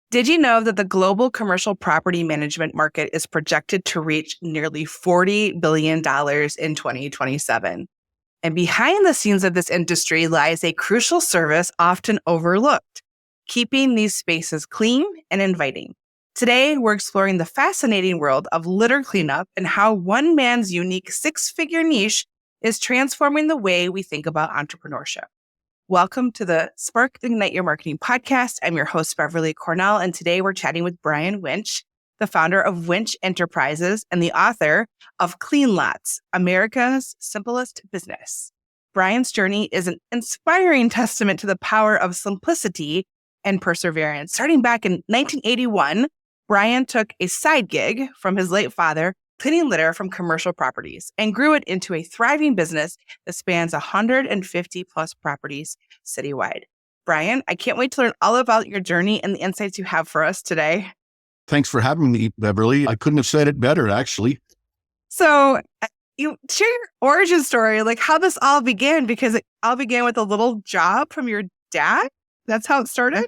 Did you know that the global commercial property management market is projected to reach nearly $40 billion in 2027? And behind the scenes of this industry lies a crucial service often overlooked, keeping these spaces clean and inviting. Today, we're exploring the fascinating world of litter cleanup and how one man's unique six-figure niche is transforming the way we think about entrepreneurship. Welcome to the Spark Ignite Your Marketing podcast. I'm your host, Beverly Cornell, and today we're chatting with Brian Winch, the founder of Winch Enterprises and the author of Clean Lots, America's Simplest Business. Brian's journey is an inspiring testament to the power of simplicity and perseverance. Starting back in 1981, Brian took a side gig from his late father, cleaning litter from commercial properties, and grew it into a thriving business that spans 150 plus properties citywide. Brian, I can't wait to learn all about your journey and the insights you have for us today. Thanks for having me, Beverly. I couldn't have said it better, actually. So you share your origin story, like how this all began, because it all began with a little job from your dad. That's how it started?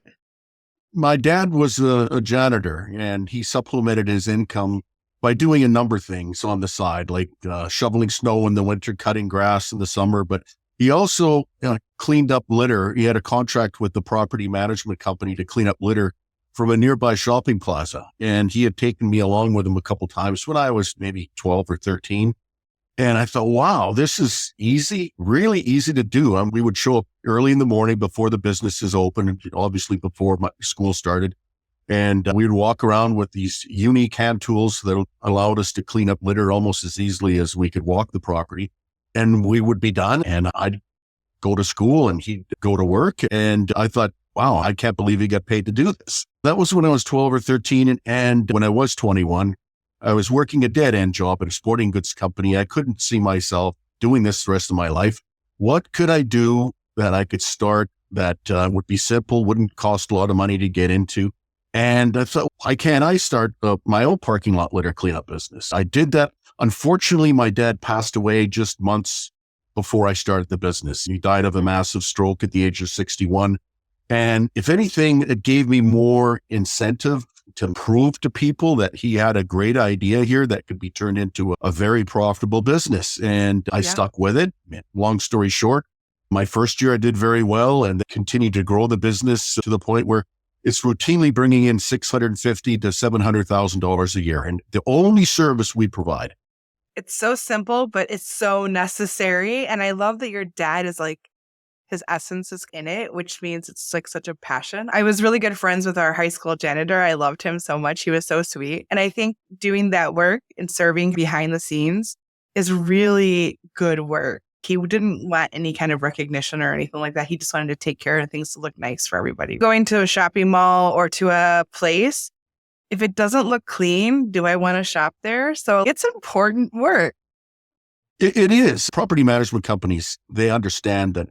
My dad was a janitor, and he supplemented his income by doing a number of things on the side, like shoveling snow in the winter, cutting grass in the summer. But he also cleaned up litter. He had a contract with the property management company to clean up litter from a nearby shopping plaza. And he had taken me along with him a couple times when I was maybe 12 or 13. And I thought, wow, this is easy, really easy to do. We would show up early in the morning before the business is open, obviously before my school started. And we would walk around with these unique hand tools that allowed us to clean up litter almost as easily as we could walk the property. And we would be done. And I'd go to school and he'd go to work. And I thought, wow, I can't believe he got paid to do this. That was when I was 12 or 13. And when I was 21, I was working a dead-end job at a sporting goods company. I couldn't see myself doing this the rest of my life. What could I do that I could start that would be simple, wouldn't cost a lot of money to get into? And I thought, why can't I start my own parking lot litter cleanup business? I did that. Unfortunately, my dad passed away just months before I started the business. He died of a massive stroke at the age of 61. And if anything, it gave me more incentive to prove to people that he had a great idea here that could be turned into a very profitable business. And I stuck with it. Long story short, my first year I did very well and continued to grow the business to the point where it's routinely bringing in $650,000 to $700,000 a year. And the only service we provide. It's so simple, but it's so necessary. And I love that your dad is like, his essence is in it, which means it's like such a passion. I was really good friends with our high school janitor. I loved him so much. He was so sweet. And I think doing that work and serving behind the scenes is really good work. He didn't want any kind of recognition or anything like that. He just wanted to take care of things to look nice for everybody. Going to a shopping mall or to a place, if it doesn't look clean, do I want to shop there? So it's important work. It is. Property management companies, they understand that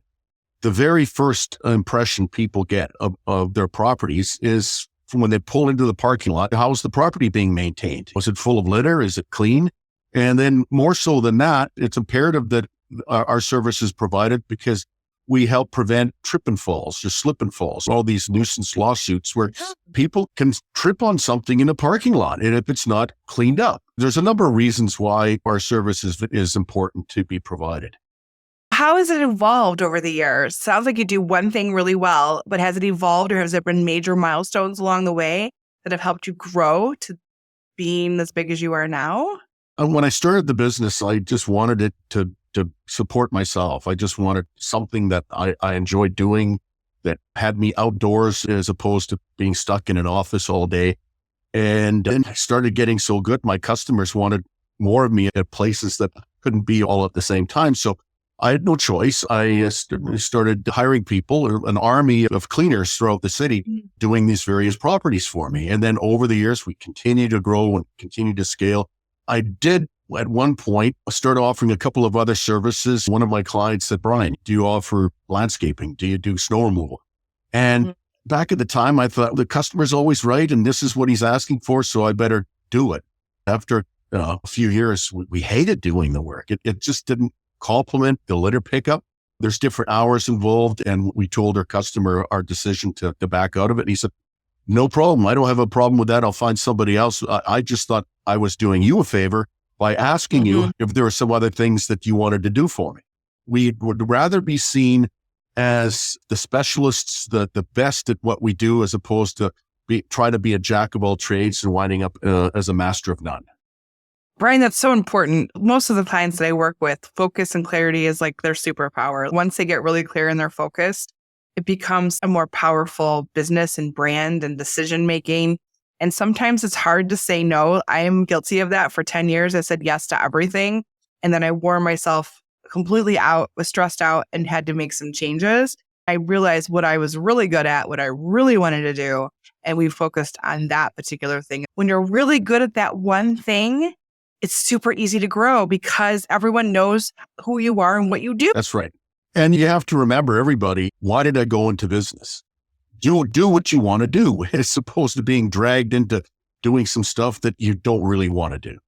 the very first impression people get of their properties is from when they pull into the parking lot. How is the property being maintained? Was it full of litter? Is it clean? And then more so than that, it's imperative that our service is provided because we help prevent trip and falls or slip and falls, all these nuisance lawsuits where people can trip on something in a parking lot. And if it's not cleaned up, there's a number of reasons why our service is important to be provided. How has it evolved over the years? Sounds like you do one thing really well, but has it evolved or has there been major milestones along the way that have helped you grow to being as big as you are now? And when I started the business, I just wanted it to support myself. I just wanted something that I enjoyed doing that had me outdoors as opposed to being stuck in an office all day. And then I started getting so good. My customers wanted more of me at places that couldn't be all at the same time. So I had no choice. I started hiring people, or an army of cleaners throughout the city doing these various properties for me. And then over the years, we continued to grow and continue to scale. I did at one point start offering a couple of other services. One of my clients said, Brian, do you offer landscaping? Do you do snow removal? And back at the time, I thought the customer's always right. And this is what he's asking for. So I better do it. After a few years, we hated doing the work. It just didn't complement the litter pickup. There's different hours involved. And we told our customer our decision to back out of it. And he said, No problem. I don't have a problem with that. I'll find somebody else. I just thought I was doing you a favor by asking you if there were some other things that you wanted to do for me. We would rather be seen as the specialists, the best at what we do, as opposed to try to be a jack of all trades and winding up as a master of none. Brian, that's so important. Most of the clients that I work with, focus and clarity is like their superpower. Once they get really clear and they're focused, it becomes a more powerful business and brand and decision making. And sometimes it's hard to say no. I am guilty of that. For 10 years, I said yes to everything. And then I wore myself completely out, was stressed out, and had to make some changes. I realized what I was really good at, what I really wanted to do. And we focused on that particular thing. When you're really good at that one thing, it's super easy to grow because everyone knows who you are and what you do. That's right. And you have to remember, everybody, why did I go into business? Do what you want to do, as opposed to being dragged into doing some stuff that you don't really want to do.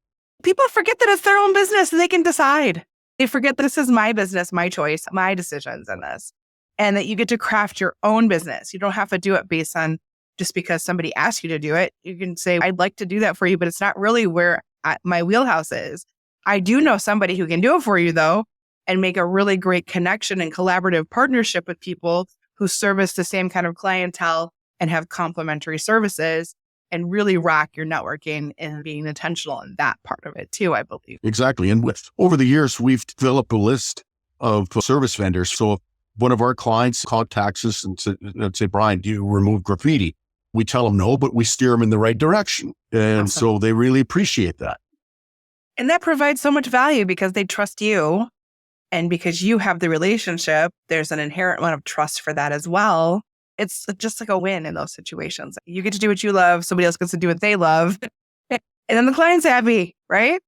People forget that it's their own business and they can decide. They forget that this is my business, my choice, my decisions in this, and that you get to craft your own business. You don't have to do it based on just because somebody asked you to do it. You can say, I'd like to do that for you, but it's not really where my wheelhouse is. I do know somebody who can do it for you, though, and make a really great connection and collaborative partnership with people who service the same kind of clientele and have complementary services, and really rock your networking and being intentional in that part of it too, I believe. Exactly. And over the years, we've developed a list of service vendors. So if one of our clients contacts us and say, Brian, do you remove graffiti? We tell them no, but we steer them in the right direction. And Awesome. So they really appreciate that. And that provides so much value because they trust you. And because you have the relationship, there's an inherent amount of trust for that as well. It's just like a win in those situations. You get to do what you love. Somebody else gets to do what they love. And then the client's happy, right?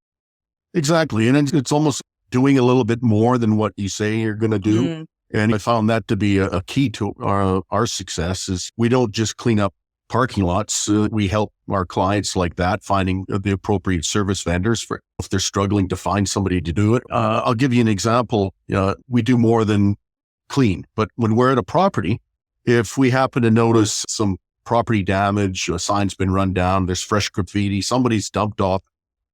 Exactly. And it's almost doing a little bit more than what you say you're going to do. Mm. And I found that to be a key to our success. Is we don't just clean up parking lots. We help our clients like that, finding the appropriate service vendors for if they're struggling to find somebody to do it. I'll give you an example. We do more than clean, but when we're at a property, if we happen to notice some property damage, a sign's been run down, there's fresh graffiti, somebody's dumped off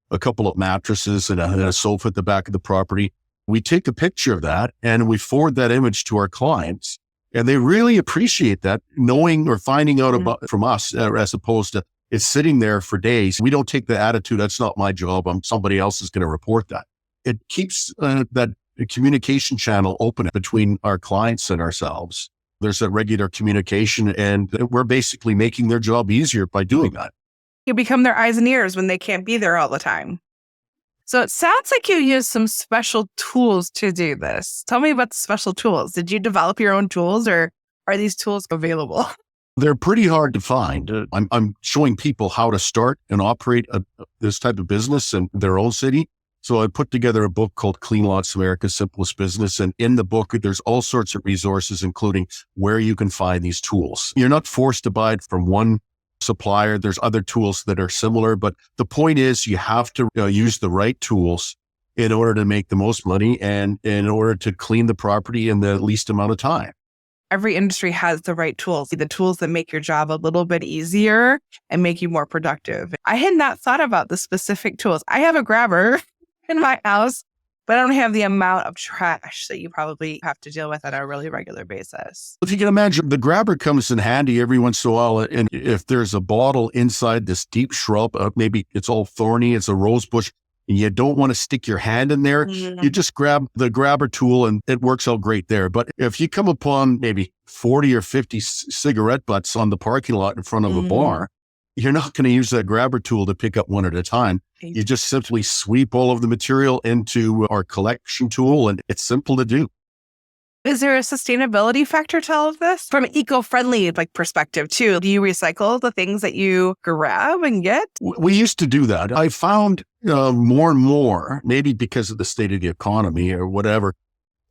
a couple of mattresses and a sofa at the back of the property, we take a picture of that and we forward that image to our clients. And they really appreciate that, knowing or finding out about from us, as opposed to it's sitting there for days. We don't take the attitude, that's not my job, somebody else is going to report that. It keeps that communication channel open between our clients and ourselves. There's a regular communication, and we're basically making their job easier by doing that. You become their eyes and ears when they can't be there all the time. So it sounds like you use some special tools to do this. Tell me about the special tools. Did you develop your own tools, or are these tools available? They're pretty hard to find. I'm showing people how to start and operate this type of business in their own city. So I put together a book called Clean Lots, America's Simplest Business. And in the book, there's all sorts of resources, including where you can find these tools. You're not forced to buy it from one supplier. There's other tools that are similar, but the point is you have to use the right tools in order to make the most money and in order to clean the property in the least amount of time. Every industry has the right tools, the tools that make your job a little bit easier and make you more productive. I had not thought about the specific tools. I have a grabber in my house, but I don't have the amount of trash that you probably have to deal with on a really regular basis. If you can imagine, the grabber comes in handy every once in a while. And if there's a bottle inside this deep shrub, maybe it's all thorny, it's a rose bush, and you don't want to stick your hand in there, you just grab the grabber tool and it works out great there. But if you come upon maybe 40 or 50 cigarette butts on the parking lot in front of a bar, you're not going to use that grabber tool to pick up one at a time. You just simply sweep all of the material into our collection tool, and it's simple to do. Is there a sustainability factor to all of this? From an eco-friendly perspective too, do you recycle the things that you grab and get? We used to do that. I found more and more, maybe because of the state of the economy or whatever,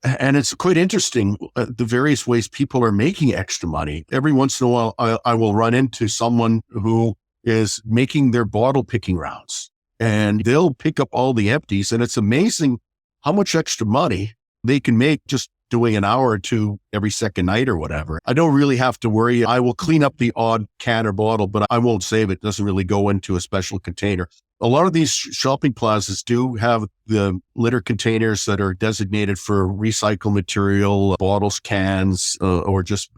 and it's quite interesting, the various ways people are making extra money. Every once in a while, I will run into someone who is making their bottle picking rounds, and they'll pick up all the empties, and it's amazing how much extra money they can make just doing an hour or two every second night or whatever. I don't really have to worry. I will clean up the odd can or bottle, but I won't save it. It doesn't really go into a special container. A lot of these shopping plazas do have the litter containers that are designated for recycled material, bottles, cans, or just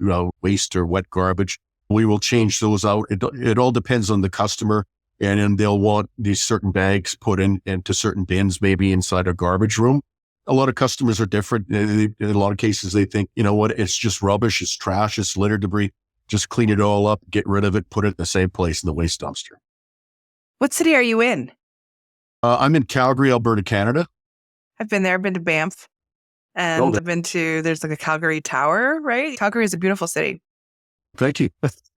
waste or wet garbage. We will change those out. It all depends on the customer, and then they'll want these certain bags put into certain bins, maybe inside a garbage room. A lot of customers are different. In a lot of cases, they think, you know what, it's just rubbish, it's trash, it's litter debris. Just clean it all up, get rid of it, put it in the same place in the waste dumpster. What city are you in? I'm in Calgary, Alberta, Canada. I've been there. I've been to Banff. And I've been to, there's like a Calgary Tower, right? Calgary is a beautiful city. Thank you.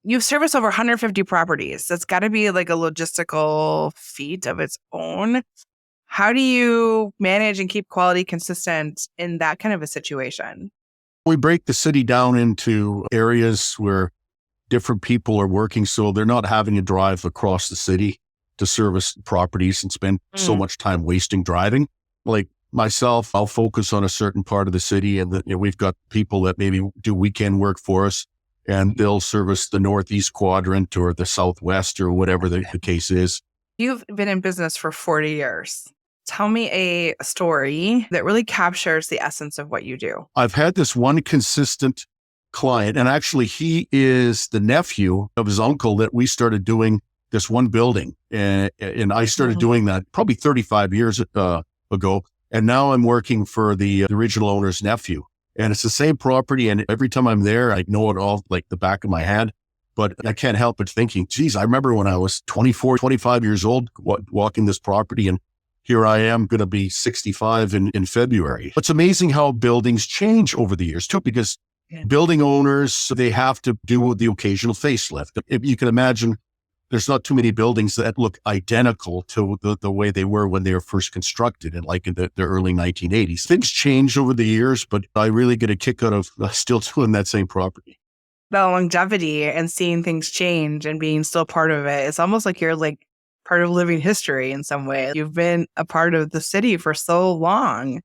You've serviced over 150 properties. That's got to be like a logistical feat of its own. How do you manage and keep quality consistent in that kind of a situation? We break the city down into areas where different people are working, so they're not having to drive across the city to service properties and spend so much time wasting driving. Like myself, I'll focus on a certain part of the city, and we've got people that maybe do weekend work for us, and they'll service the northeast quadrant or the southwest or whatever the case is. You've been in business for 40 years. Tell me a story that really captures the essence of what you do. I've had this one consistent client, and actually he is the nephew of his uncle that we started doing this one building. And I started doing that probably 35 years ago. And now I'm working for the original owner's nephew. And it's the same property. And every time I'm there, I know it all like the back of my hand. But I can't help but thinking, geez, I remember when I was 24, 25 years old, walking this property, and here I am going to be 65 in February. It's amazing how buildings change over the years too, because building owners, they have to do the occasional facelift. If you can imagine, there's not too many buildings that look identical to the way they were when they were first constructed in the early 1980s. Things change over the years, but I really get a kick out of still doing that same property. The longevity and seeing things change and being still part of it, it's almost like you're like part of living history in some way. You've been a part of the city for so long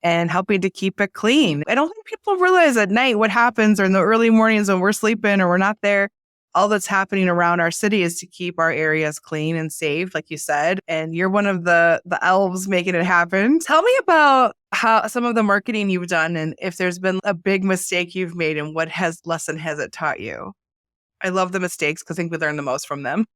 and helping to keep it clean. I don't think people realize at night what happens, or in the early mornings when we're sleeping or we're not there. All that's happening around our city is to keep our areas clean and safe, like you said. And you're one of the elves making it happen. Tell me about how some of the marketing you've done, and if there's been a big mistake you've made, and what lesson has it taught you? I love the mistakes because I think we learn the most from them.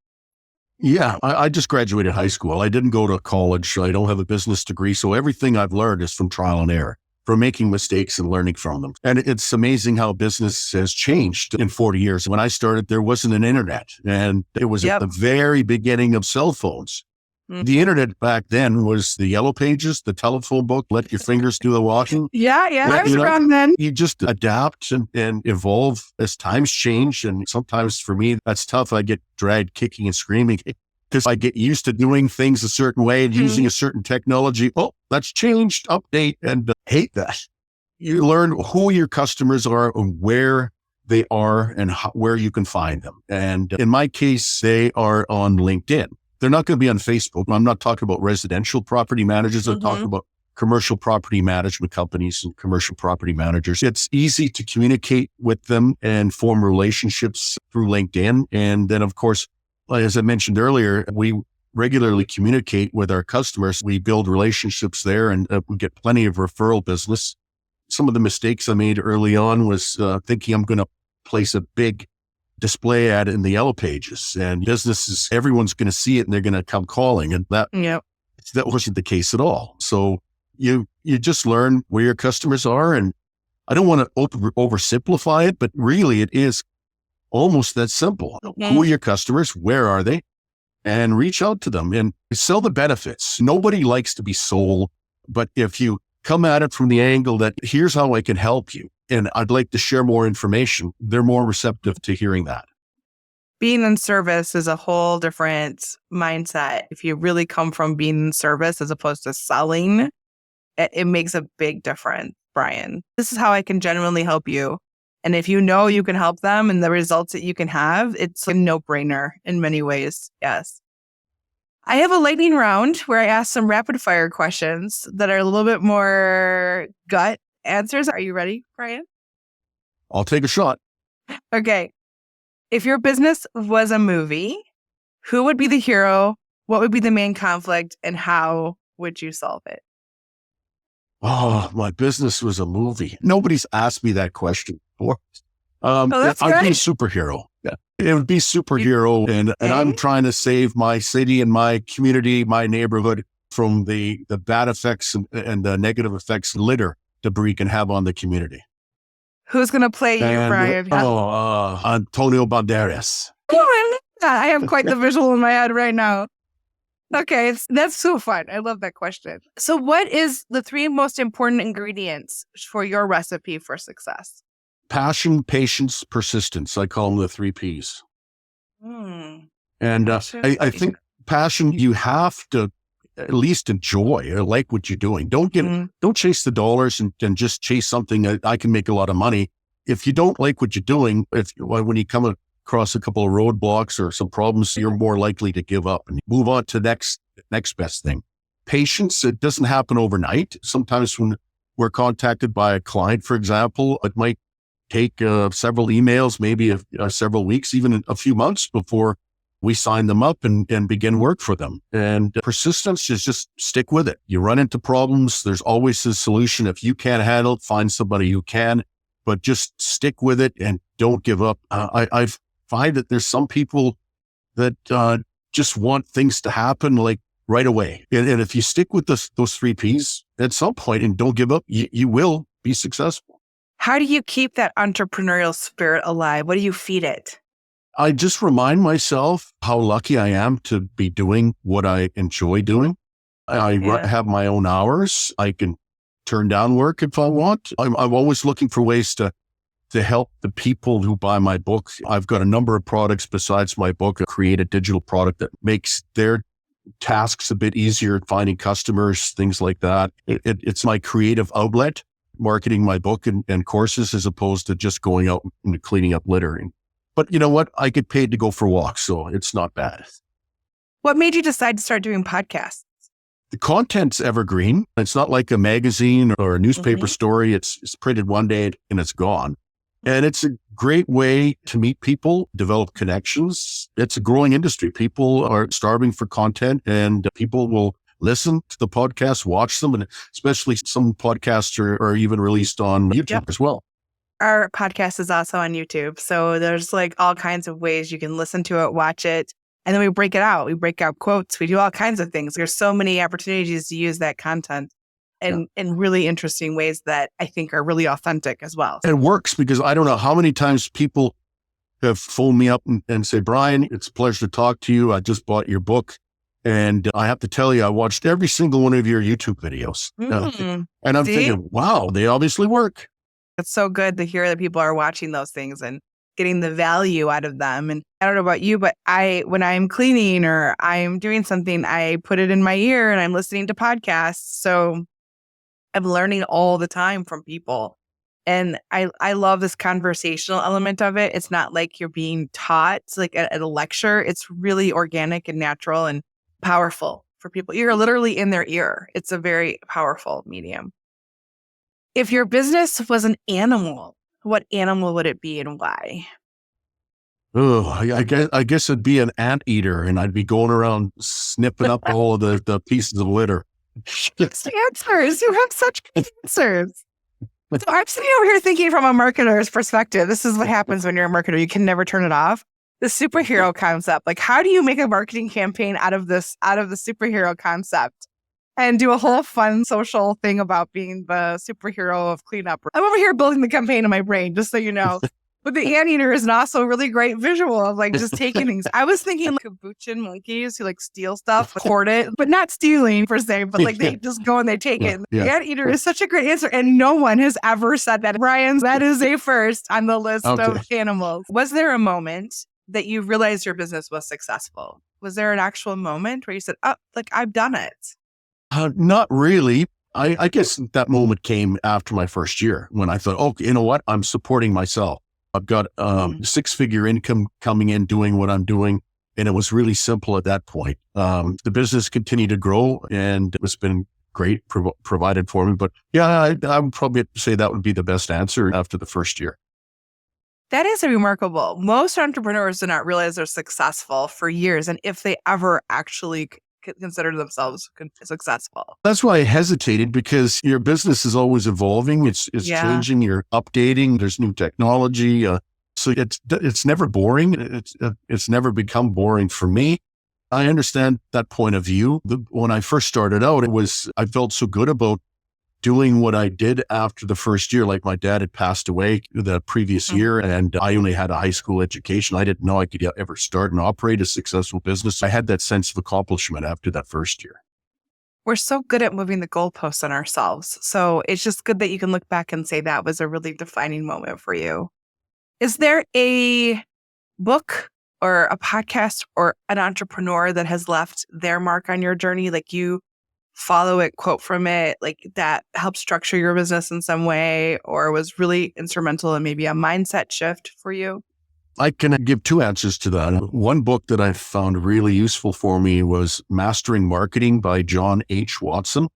Yeah, I just graduated high school. I didn't go to college. I don't have a business degree. So everything I've learned is from trial and error, from making mistakes and learning from them. And it's amazing how business has changed in 40 years. When I started, there wasn't an internet, and it was at the very beginning of cell phones. The internet back then was the yellow pages, the telephone book, let your fingers do the walking. Yeah. I was around then. You just adapt and evolve as times change. And sometimes for me, that's tough. I get dragged kicking and screaming because I get used to doing things a certain way and using a certain technology. Oh, that's changed, update, and hate that. You learn who your customers are and where they are and where you can find them. And in my case, they are on LinkedIn. They're not going to be on Facebook. I'm not talking about residential property managers. I'm talking about commercial property management companies and commercial property managers. It's easy to communicate with them and form relationships through LinkedIn. And then, of course, as I mentioned earlier, we regularly communicate with our customers. We build relationships there, and we get plenty of referral business. Some of the mistakes I made early on was thinking I'm going to place a big display ad in the yellow pages, and businesses, everyone's going to see it and they're going to come calling. And that wasn't the case at all. So you just learn where your customers are. And I don't want to oversimplify it, but really it is almost that simple. Who are your customers? Where are they? And reach out to them and sell the benefits. Nobody likes to be sold, but if you come at it from the angle that here's how I can help you, and I'd like to share more information, they're more receptive to hearing that. Being in service is a whole different mindset. If you really come from being in service as opposed to selling, it makes a big difference, Brian. This is how I can genuinely help you. And if you know you can help them and the results that you can have, it's a no-brainer in many ways. Yes. I have a lightning round where I ask some rapid fire questions that are a little bit more gut answers. Are you ready, Brian? I'll take a shot. Okay. If your business was a movie, who would be the hero? What would be the main conflict? And how would you solve it? Oh, my business was a movie. Nobody's asked me that question before. That's I'd be a good. superhero. Yeah. It would be superhero. And I'm trying to save my city and my community, my neighborhood from the bad effects and the negative effects litter debris can have on the community. Who's going to play you, Brian? Antonio Banderas. Oh, I have quite the visual in my head right now. Okay, that's so fun. I love that question. So what is the 3 most important ingredients for your recipe for success? Passion, patience, persistence. I call them the 3 Ps. And I think passion, you have to at least enjoy or like what you're doing. Don't chase the dollars and just chase something that I can make a lot of money. If you don't like what you're doing, when you come across a couple of roadblocks or some problems, you're more likely to give up and move on to next best thing. Patience, it doesn't happen overnight. Sometimes when we're contacted by a client, for example, it might take several emails, maybe several weeks, even a few months before we sign them up and begin work for them. And persistence is just stick with it. You run into problems. There's always a solution. If you can't handle it, find somebody who can, but just stick with it and don't give up. I find that there's some people that just want things to happen like right away. And if you stick with those 3 Ps at some point and don't give up, you will be successful. How do you keep that entrepreneurial spirit alive? What do you feed it? I just remind myself how lucky I am to be doing what I enjoy doing. I have my own hours. I can turn down work if I want. I'm always looking for ways to help the people who buy my book. I've got a number of products besides my book. I create a digital product that makes their tasks a bit easier, finding customers, things like that. It's my creative outlet, marketing my book and courses, as opposed to just going out and cleaning up littering. But you know what? I get paid to go for walks, so it's not bad. What made you decide to start doing podcasts? The content's evergreen. It's not like a magazine or a newspaper story. It's printed one day and it's gone. And it's a great way to meet people, develop connections. It's a growing industry. People are starving for content and people will listen to the podcast, watch them, and especially some podcasts are even released on YouTube as well. Our podcast is also on YouTube. So there's like all kinds of ways you can listen to it, watch it, and then we break it out. We break out quotes. We do all kinds of things. There's so many opportunities to use that content in really interesting ways that I think are really authentic as well. It works because I don't know how many times people have phoned me up and say, Brian, it's a pleasure to talk to you. I just bought your book. And I have to tell you, I watched every single one of your YouTube videos. And I'm thinking, wow, they obviously work. It's so good to hear that people are watching those things and getting the value out of them. And I don't know about you, but when I'm cleaning or I'm doing something, I put it in my ear and I'm listening to podcasts. So I'm learning all the time from people. And I love this conversational element of it. It's not like you're being taught. It's like at a lecture. It's really organic and natural and powerful for people. You're literally in their ear. It's a very powerful medium. If your business was an animal, what animal would it be and why? Oh, I guess it'd be an anteater, and I'd be going around snipping up all of the pieces of litter. Answers. You have such good answers. So I'm sitting over here thinking from a marketer's perspective. This is what happens when you're a marketer. You can never turn it off. The superhero concept. Like, how do you make a marketing campaign out of the superhero concept and do a whole fun social thing about being the superhero of cleanup? I'm over here building the campaign in my brain, just so you know. But the anteater is an also really great visual of like just taking things. I was thinking like capuchin monkeys who like steal stuff, hoard it, but not stealing per se, but like they just go and they take it. The anteater is such a great answer. And no one has ever said that. Brian, that is a first on the list of animals. Was there a moment that you realized your business was successful? Was there an actual moment where you said, oh, like I've done it? Not really. I guess that moment came after my first year when I thought, oh, you know what? I'm supporting myself. I've got 6-figure income coming in doing what I'm doing. And it was really simple at that point. The business continued to grow and it's been great, provided for me. But yeah, I would probably say that would be the best answer after the first year. That is remarkable. Most entrepreneurs do not realize they're successful for years, and if they ever actually consider themselves successful. That's why I hesitated, because your business is always evolving. It's changing. You're updating. There's new technology. So it's never boring. It's never become boring for me. I understand that point of view. When I first started out, I felt so good about doing what I did after the first year. Like, my dad had passed away the previous year, and I only had a high school education. I didn't know I could ever start and operate a successful business. I had that sense of accomplishment after that first year. We're so good at moving the goalposts on ourselves. So it's just good that you can look back and say that was a really defining moment for you. Is there a book or a podcast or an entrepreneur that has left their mark on your journey? Like, you follow it, quote from it, like that helped structure your business in some way, or was really instrumental in maybe a mindset shift for you? I can give two answers to that. One book that I found really useful for me was Mastering Marketing by John H. Watson.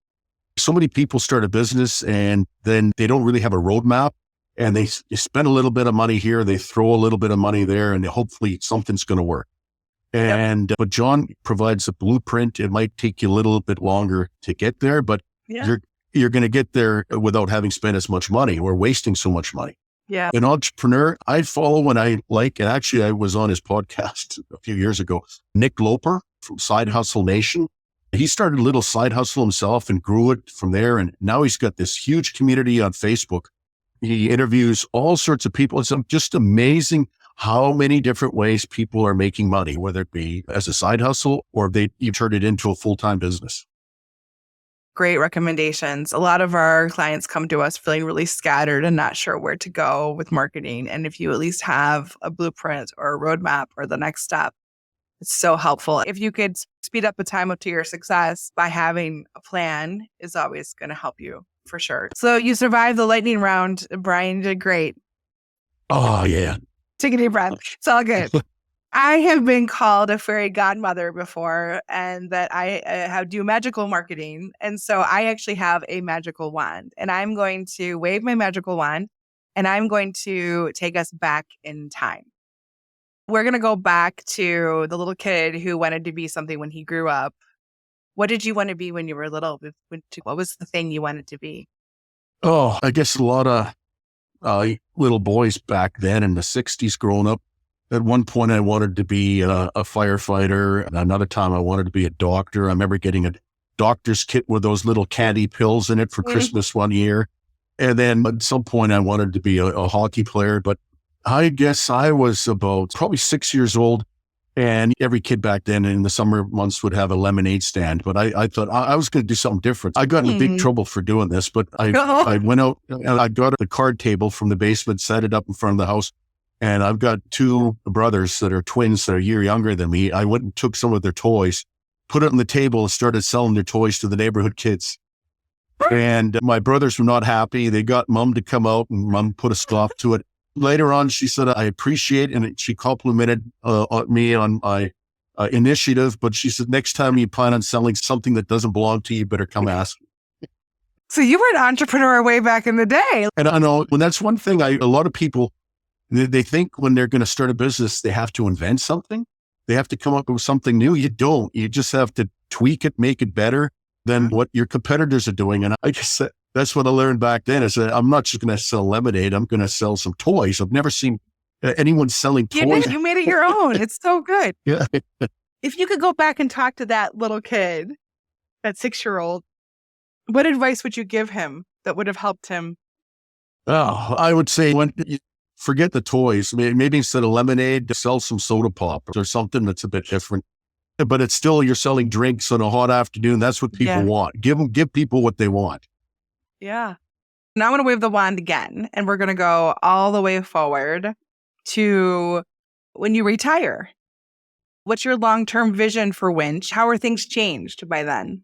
So many people start a business and then they don't really have a roadmap, and they spend a little bit of money here, they throw a little bit of money there, and hopefully something's going to work. But John provides a blueprint. It might take you a little bit longer to get there, but you're going to get there without having spent as much money or wasting so much money. Yeah. An entrepreneur I follow and I like, and actually I was on his podcast a few years ago, Nick Loper from Side Hustle Nation. He started a little side hustle himself and grew it from there. And now he's got this huge community on Facebook. He interviews all sorts of people. It's just amazing how many different ways people are making money, whether it be as a side hustle or you turn it into a full-time business. Great recommendations. A lot of our clients come to us feeling really scattered and not sure where to go with marketing. And if you at least have a blueprint or a roadmap or the next step, it's so helpful. If you could speed up the time up to your success by having a plan, is always going to help you for sure. So you survived the lightning round. Brian, you did great. Oh, yeah. Take a deep breath. It's all good. I have been called a fairy godmother before, and that I do magical marketing. And so I actually have a magical wand, and I'm going to wave my magical wand, and I'm going to take us back in time. We're going to go back to the little kid who wanted to be something when he grew up. What did you want to be when you were little? What was the thing you wanted to be? Oh, I guess a lot of little boys back then in the 60s growing up. At one point, I wanted to be a firefighter. And another time, I wanted to be a doctor. I remember getting a doctor's kit with those little candy pills in it for Christmas one year. And then at some point, I wanted to be a hockey player. But I guess I was about probably 6 years old. And every kid back then in the summer months would have a lemonade stand. But I thought I was going to do something different. I got in big trouble for doing this. But I went out and I got a card table from the basement, set it up in front of the house. And I've got two brothers that are twins that are a year younger than me. I went and took some of their toys, put it on the table, and started selling their toys to the neighborhood kids. And my brothers were not happy. They got Mom to come out, and Mom put a stop to it. Later on, she said, I appreciate, and she complimented me on my initiative. But she said, next time you plan on selling something that doesn't belong to you, you better come ask. So you were an entrepreneur way back in the day. And I know, when that's one thing, a lot of people, they think when they're going to start a business, they have to invent something. They have to come up with something new. You don't. You just have to tweak it, make it better than what your competitors are doing. And I guess that's what I learned back then is that I'm not just going to sell lemonade. I'm going to sell some toys. I've never seen anyone selling toys. You made it your own. It's so good. Yeah. If you could go back and talk to that little kid, that 6-year-old, what advice would you give him that would have helped him? Oh, I would say forget the toys. Maybe instead of lemonade, sell some soda pop or something that's a bit different. But it's still, you're selling drinks on a hot afternoon. That's what people want. Give people what they want. Yeah. Now I'm going to wave the wand again, and we're going to go all the way forward to when you retire. What's your long-term vision for Winch? How are things changed by then?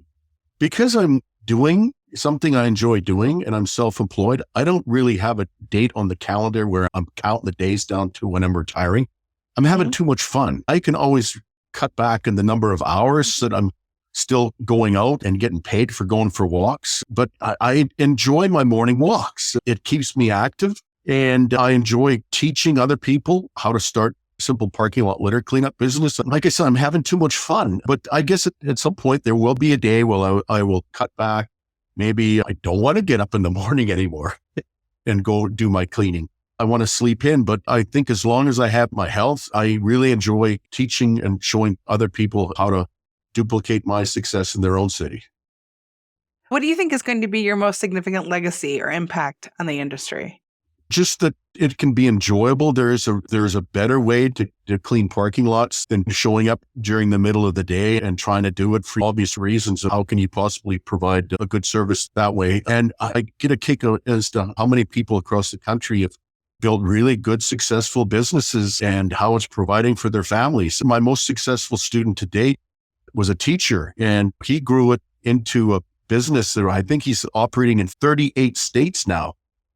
Because I'm doing something I enjoy doing and I'm self-employed, I don't really have a date on the calendar where I'm counting the days down to when I'm retiring. I'm having too much fun. I can always cut back in the number of hours that I'm still going out and getting paid for going for walks, but I enjoy my morning walks. It keeps me active, and I enjoy teaching other people how to start simple parking lot litter cleanup business. And like I said, I'm having too much fun, but I guess at some point there will be a day where I will cut back. Maybe I don't want to get up in the morning anymore and go do my cleaning. I want to sleep in, but I think as long as I have my health, I really enjoy teaching and showing other people how to duplicate my success in their own city. What do you think is going to be your most significant legacy or impact on the industry? Just that it can be enjoyable. There is a better way to clean parking lots than showing up during the middle of the day and trying to do it for obvious reasons. How can you possibly provide a good service that way? And I get a kick as to how many people across the country have built really good, successful businesses and how it's providing for their families. My most successful student to date was a teacher, and he grew it into a business that I think he's operating in 38 states now.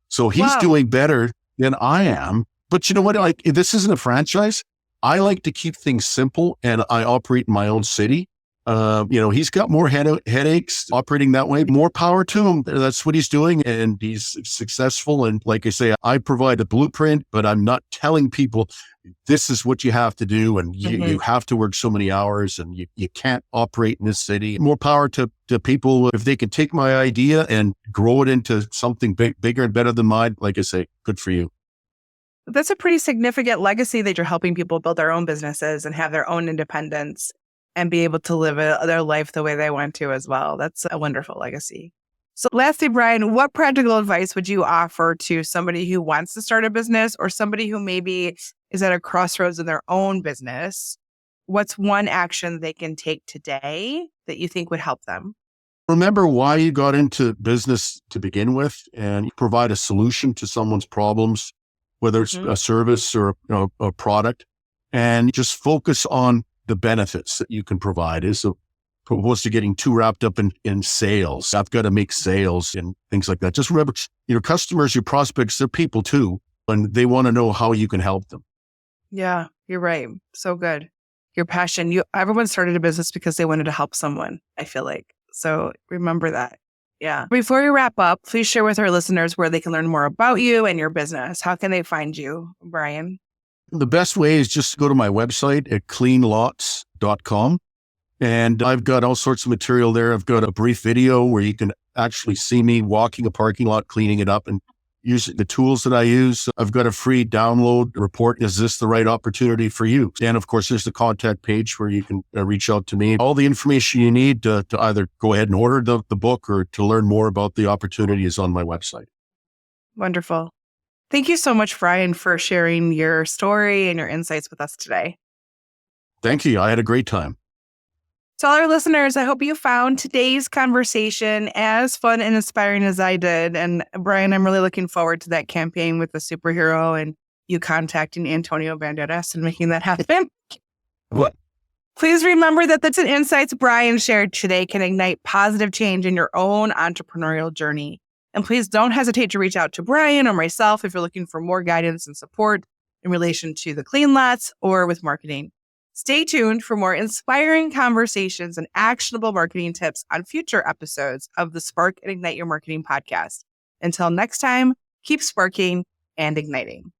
So he's doing better than I am. But you know what? Like, this isn't a franchise. I like to keep things simple, and I operate in my own city. He's got more headaches operating that way. More power to him. That's what he's doing, and he's successful. And like I say, I provide a blueprint, but I'm not telling people this is what you have to do, and you have to work so many hours, and you can't operate in this city. More power to people. If they can take my idea and grow it into something bigger and better than mine, like I say, good for you. That's a pretty significant legacy that you're helping people build their own businesses and have their own independence and be able to live their life the way they want to as well. That's a wonderful legacy. So lastly, Brian, what practical advice would you offer to somebody who wants to start a business or somebody who maybe is at a crossroads in their own business? What's one action they can take today that you think would help them? Remember why you got into business to begin with, and provide a solution to someone's problems, whether it's a service or a product, and just focus on the benefits that you can provide, as opposed to getting too wrapped up in sales. I've got to make sales and things like that. Just remember, your customers, your prospects, they're people too, and they want to know how you can help them. Yeah, you're right. So good. Your passion. Everyone started a business because they wanted to help someone, I feel like. So remember that. Yeah. Before we wrap up, please share with our listeners where they can learn more about you and your business. How can they find you, Brian? The best way is just to go to my website at cleanlots.com. And I've got all sorts of material there. I've got a brief video where you can actually see me walking a parking lot, cleaning it up, and using the tools that I use. I've got a free download report. Is this the right opportunity for you? And of course, there's the contact page where you can reach out to me. All the information you need to either go ahead and order the book or to learn more about the opportunity is on my website. Wonderful. Thank you so much, Brian, for sharing your story and your insights with us today. Thank you. I had a great time. To all our listeners, I hope you found today's conversation as fun and inspiring as I did. And Brian, I'm really looking forward to that campaign with the superhero and you contacting Antonio Banderas and making that happen. What? Please remember that the insights Brian shared today can ignite positive change in your own entrepreneurial journey. And please don't hesitate to reach out to Brian or myself if you're looking for more guidance and support in relation to the clean lots or with marketing. Stay tuned for more inspiring conversations and actionable marketing tips on future episodes of the Spark and Ignite Your Marketing podcast. Until next time, keep sparking and igniting.